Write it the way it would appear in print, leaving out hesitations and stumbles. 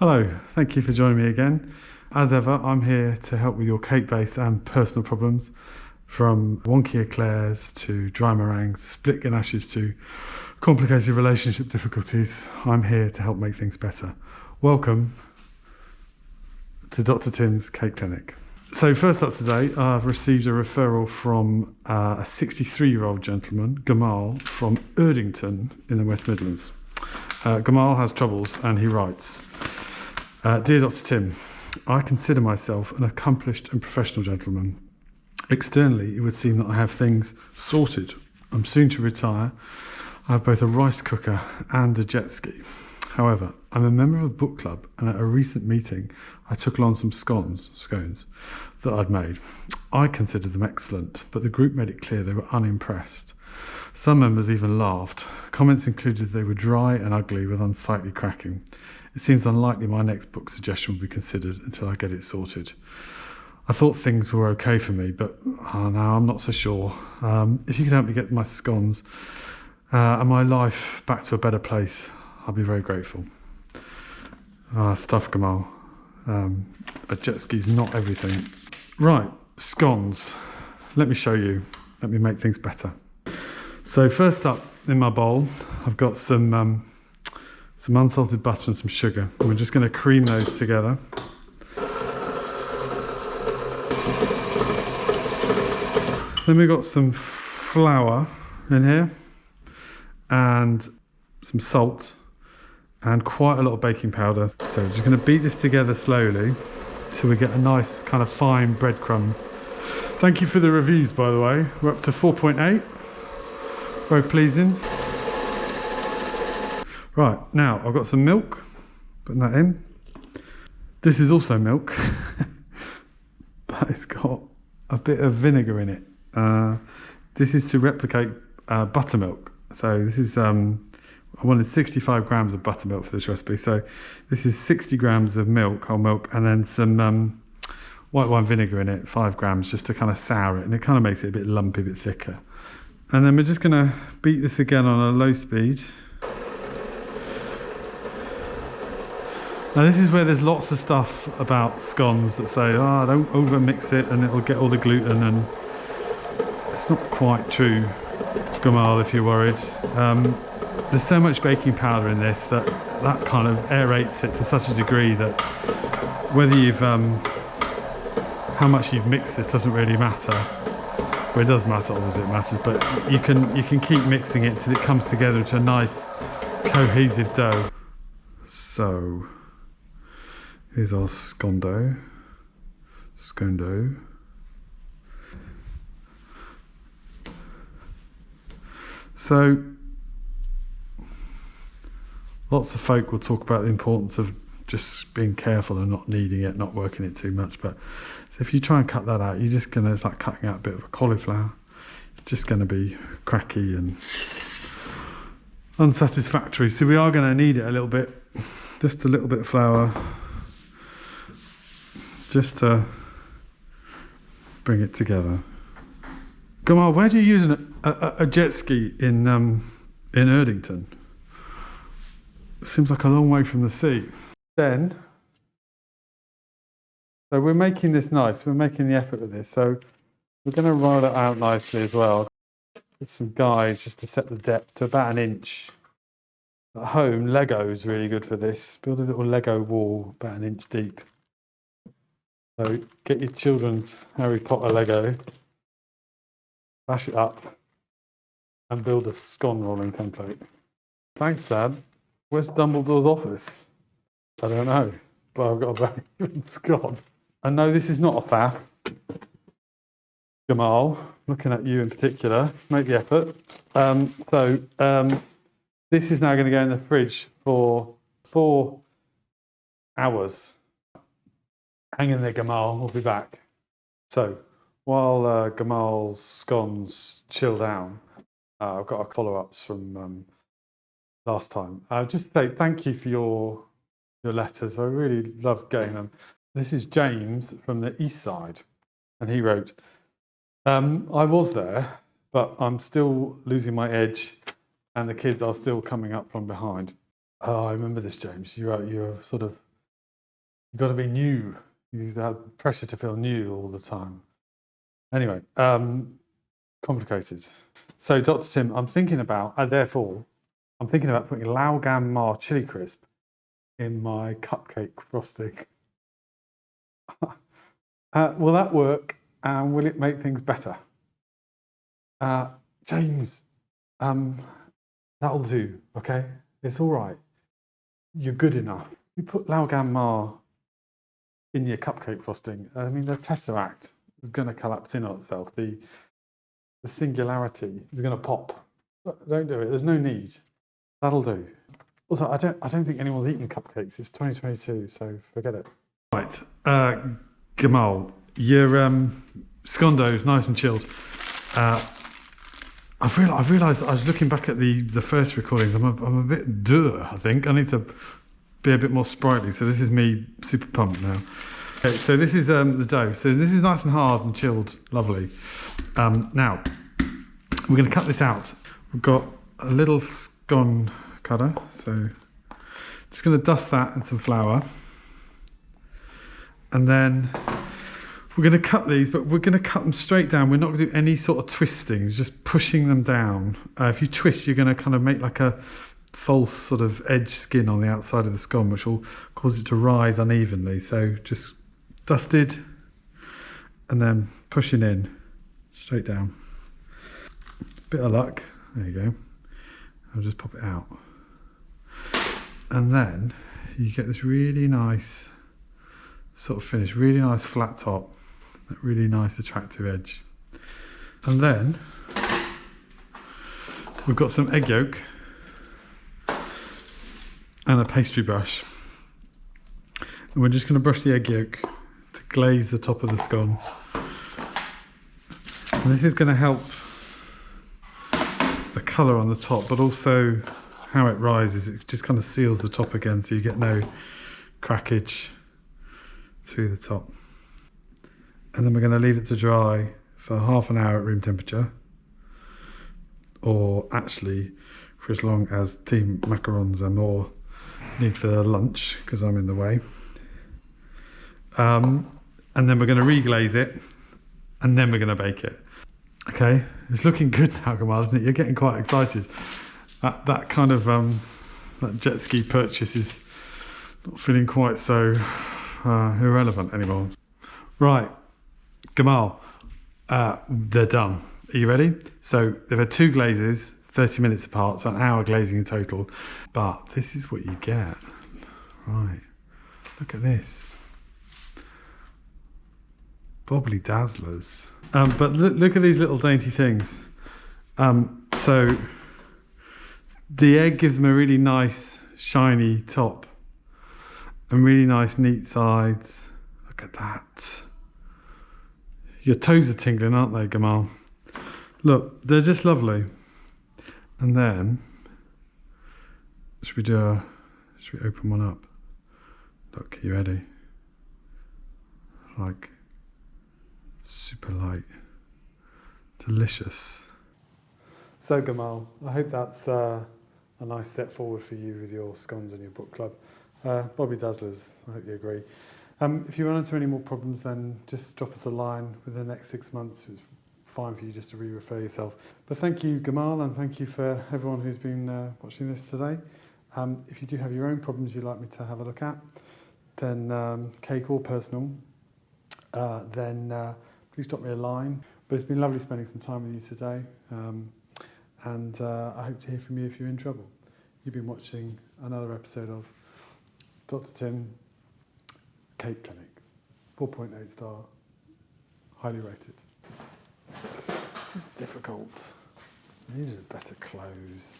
Hello, thank you for joining me again. As ever, I'm here to help with your cake-based and personal problems, from wonky eclairs to dry meringues, split ganaches to complicated relationship difficulties. I'm here to help make things better. Welcome to Dr. Tim's Cake Clinic. So first up today, I've received a referral from a 63-year-old gentleman, Gamal, from Erdington in the West Midlands. Gamal has troubles and he writes, Dear Dr. Tim, I consider myself an accomplished and professional gentleman. Externally, it would seem that I have things sorted. I'm soon to retire. I have both a rice cooker and a jet ski. However, I'm a member of a book club, and at a recent meeting, I took along some scones that I'd made. I considered them excellent, but the group made it clear they were unimpressed. Some members even laughed. Comments included they were dry and ugly with unsightly cracking. It seems unlikely my next book suggestion will be considered until I get it sorted. I thought things were okay for me, but now I'm not so sure. If you could help me get my scones and my life back to a better place, I'll be very grateful. It's tough, Gamal. A jet ski's not everything. Right, scones. Let me show you. Let me make things better. So first up in my bowl, I've got some unsalted butter and some sugar. And we're just going to cream those together. Then we've got some flour in here and some salt and quite a lot of baking powder. So we're just going to beat this together slowly till we get a nice kind of fine breadcrumb. Thank you for the reviews, by the way. We're up to 4.8. Very pleasing. Right, now I've got some milk, putting that in. This is also milk, but it's got a bit of vinegar in it. This is to replicate buttermilk. So this is, I wanted 65 grams of buttermilk for this recipe. So this is 60 grams of milk, whole milk, and then some white wine vinegar in it, 5 grams, just to kind of sour it. And it kind of makes it a bit lumpy, a bit thicker. And then we're just going to beat this again on a low speed. Now this is where there's lots of stuff about scones that say, don't over mix it and it'll get all the gluten, and it's not quite true, Gamal, if you're worried. There's so much baking powder in this that kind of aerates it to such a degree that whether how much you've mixed this doesn't really matter. Well, it does matter, obviously it matters, but you can keep mixing it till it comes together into a nice cohesive dough. So here's our scone dough. So lots of folk will talk about the importance of just being careful and not kneading it, not working it too much. But so if you try and cut that out, you're just going to, it's like cutting out a bit of a cauliflower. It's just going to be cracky and unsatisfactory. So we are going to knead it a little bit, just a little bit of flour, just to bring it together. Gamal, where do you use a jet ski in Erdington? It seems like a long way from the sea. So we're making this nice. We're making the effort with this. So we're going to roll it out nicely as well. With some guides just to set the depth to about 1 inch. At home, Lego is really good for this. Build a little Lego wall about 1 inch deep. So get your children's Harry Potter Lego, bash it up, and build a scone rolling template. Thanks, Dad. Where's Dumbledore's office? I don't know, but I've got a very good scone. I know this is not a faff. Gamal, looking at you in particular, make the effort. This is now going to go in the fridge for 4 hours. Hang in there, Gamal, we'll be back. So, while Gamal's scones chill down, I've got our follow-ups from last time. Just to say thank you for your letters. I really love getting them. This is James from the East Side, and he wrote, I was there, but I'm still losing my edge and the kids are still coming up from behind. Oh, I remember this, James. You were sort of You've got to be new. You have pressure to feel new all the time. Anyway, complicated. So, Dr. Tim, I'm thinking about putting Lao Gamal chili crisp in my cupcake frosting. Will that work? And will it make things better? James, that'll do, okay? It's all right. You're good enough. You put Lao Gamal in your cupcake frosting. I mean, the tesseract is going to collapse in on itself. The singularity is going to pop. Don't do it. There's no need. That'll do. Also, I don't think anyone's eating cupcakes. It's 2022, so forget it. Right, Gamal, your scondo's nice and chilled. I've realised I was looking back at the first recordings. I'm a bit duh. I think I need to be a bit more sprightly. So this is me super pumped now. Okay, so this is the dough. So this is nice and hard and chilled, lovely. Now we're going to cut this out. We've got a little scone cutter, so just going to dust that in some flour, and then we're going to cut these, but we're going to cut them straight down. We're not going to do any sort of twisting, just pushing them down. If you twist, you're going to kind of make like a false sort of edge skin on the outside of the scone, which will cause it to rise unevenly. So just dusted and then pushing in straight down. Bit of luck. There you go. I'll just pop it out. And then you get this really nice sort of finish, really nice flat top, that really nice attractive edge. And then we've got some egg yolk and a pastry brush. And we're just going to brush the egg yolk to glaze the top of the scone. And this is going to help the colour on the top, but also how it rises. It just kind of seals the top again, so you get no crackage through the top. And then we're going to leave it to dry for half an hour at room temperature, or actually for as long as Team Macarons and more need for their lunch, because I'm in the way. And then we're going to reglaze it, and then we're going to bake it. Okay, it's looking good now, Gamal, isn't it? You're getting quite excited. That kind of that jet ski purchase is not feeling quite so irrelevant anymore. Right, Gamal, they're done. Are you ready? So they've had 2 glazes, 30 minutes apart, so an hour glazing in total. But this is what you get. Right, look at this. Bobbly dazzlers. But look at these little dainty things. So the egg gives them a really nice shiny top and really nice neat sides. Look at that. Your toes are tingling, aren't they, Gamal? Look, they're just lovely. And then should we open one up? Look, you ready? Like super light, delicious. So Gamal, I hope that's a nice step forward for you with your scones and your book club. Bobby Dazzlers, I hope you agree. If you run into any more problems, then just drop us a line within the next 6 months. It's fine for you just to re-refer yourself. But thank you, Gamal, and thank you for everyone who's been watching this today. If you do have your own problems you'd like me to have a look at, then cake or personal, then please drop me a line. But it's been lovely spending some time with you today, and I hope to hear from you if you're in trouble. You've been watching another episode of Dr. Tim Cake Clinic, 4.8 star, highly rated. This is difficult. I needed better clothes.